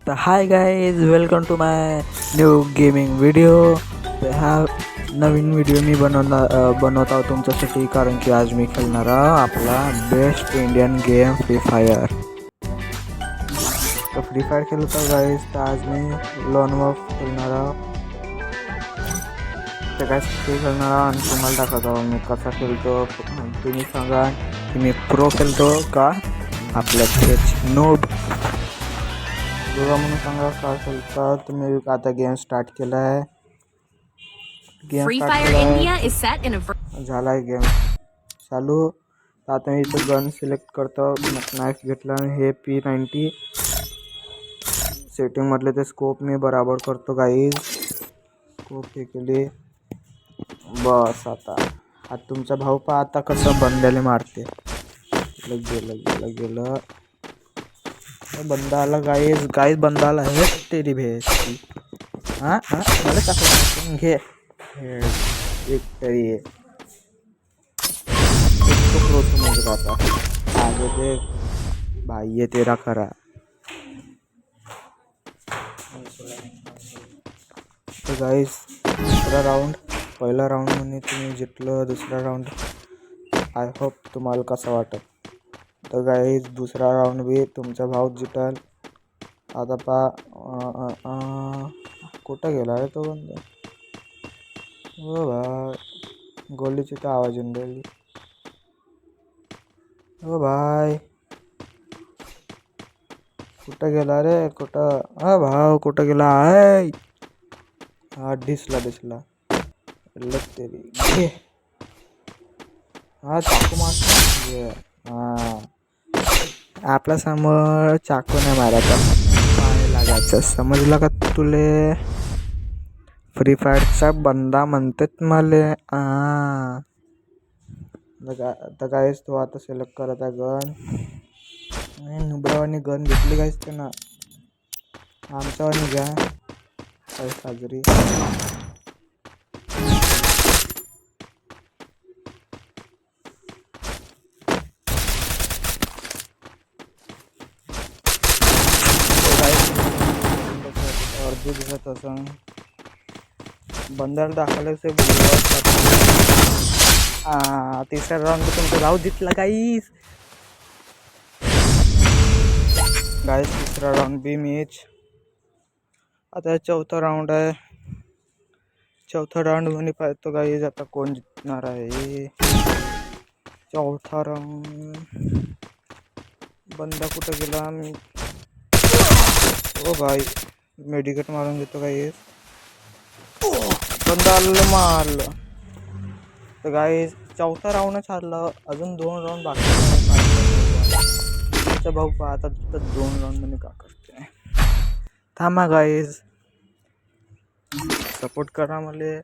तर hi guys, welcome to my new gaming video. तर हा नवीन व्हिडिओ मी बनवत आहोत तुमच्यासाठी, कारण की आज मी खेळणार आपला best Indian game free fire. तर फ्री फायर खेळत आहोत गाईज. तर आज मी लॉन वॉफ खेळणार आहोत. तर काय फ्री खेळणार आहोत आणि तुम्हाला दाखवत आहोत मी कसा खेळतो. तुम्ही सांगा की मी प्रो खेळतो का आपल्या नोब बघा म्हणून सांगा का खेळता. तुम्ही आता गेम स्टार्ट केला आहे. गेम स्टार्ट केला झाला आहे गेम चालू. तर आता मी इथं गन सिलेक्ट करतो. नाईफ घेतला आणि हे P90 सेटिंग मधले ते स्कोप मी बराबर करतो गाईज. स्कोप हे केले बस. आता तुमचा भाऊ पहा आता कसं बंद्याला मारते. गेलं बंदा आला गाईज. बंदा आला है तेरी भेस की. मला टाकून घे एक तरी समज आता आगे देख भाई, ये तेरा खरा. तर गाईज दुसरा राऊंड, पहिला राऊंड म्हणजे तुम्ही जिंकलं. दुसरा राऊंड आय होप तुम्हाला कसं वाटत. तर गाईज दुसरा राऊंड बी तुमचा भाऊ जिंकल. आता कुठं गेला रे तो बंदा. हो भाई, गोलीची तर आवाज येऊन राहिली. हो भाई कुठं गेला रे, कुठं. भाऊ कुठं गेला आहे. हा दिसला तेरी घे. चाकू मार. आपल्या समोर चाकू नाही मारायचा, पाय लागायचं. समजलं का तुले. फ्री फायरचा बंदा म्हणतात मले. आता काहीच तो आता सिलेक्ट करत आहे गन. नुब्रावानी गन घेतली काहीच ते ना. आमच्यावानी घ्या काही साजरी. अर्धी दिसत असं बंदाला दाखवलं से तिसरा राऊंड तुमचं राहू दिसला गाईस. तिसरा राऊंड बी मीच. आता चौथा राऊंड आहे. चौथा राऊंड म्हणे पाहतो गाईज आता कोण जिंकणार आहे. चौथा राऊंड बंदा कुठं गेला. मी ओ भाई मेडिकेट मारून घेतो गाईज. बंदा आलं मारलं. तर गाईज चौथा राऊंडच हारलं. अजून 2 राऊंड बाकी. भाऊ पाहता तर 2 राऊंड मध्ये का करते. थांबा गाईज, सपोर्ट करा मला.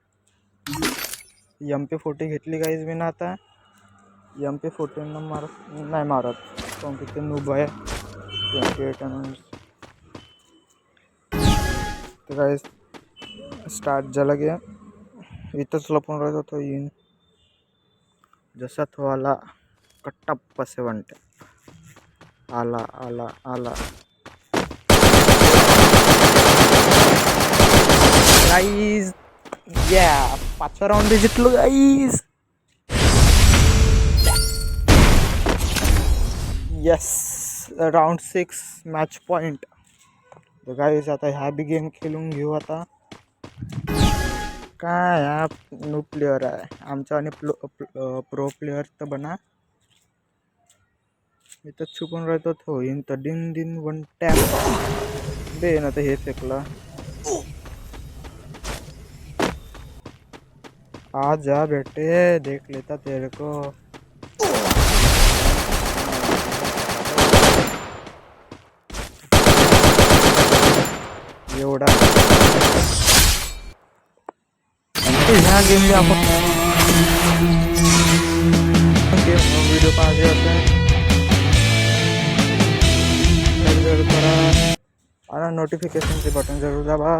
MP40 घेतली गाईज मी ना. आता MP40 नाही मारत कारण की ते नूब आहे. 28 तर गाईज स्टार्ट झाला गेम. इथंच लपून राहत होतो. येईन जसा तो आला कट्टाप्पा 70 आला गाईज. या 5वा राऊंड जिंकलो guys. Yes, round 6 match point. तर गाईज आता ह्या बी गेम खेळून घेऊ. आता काय हा न्यू प्लेअर आहे आमचा आणि प्रो प्लेअर तर बना. इथं छुपून राहतो तो. इन तर दिन 1 टॅप बे ना. तर हे फेकला. आ जा बेटे, देख लेता तेरे को. एवढा ह्या गेमचे आपण व्हिडिओ पाहिजे होते. करा आणि नोटिफिकेशनचे बटन जरूर दाबा.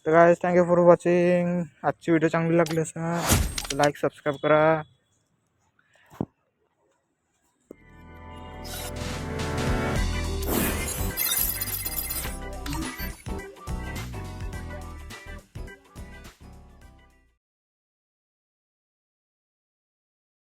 तर गाईज थँक्यू फॉर वॉचिंग. आजची व्हिडिओ चांगली लागली असेल लाईक सबस्क्राईब करा.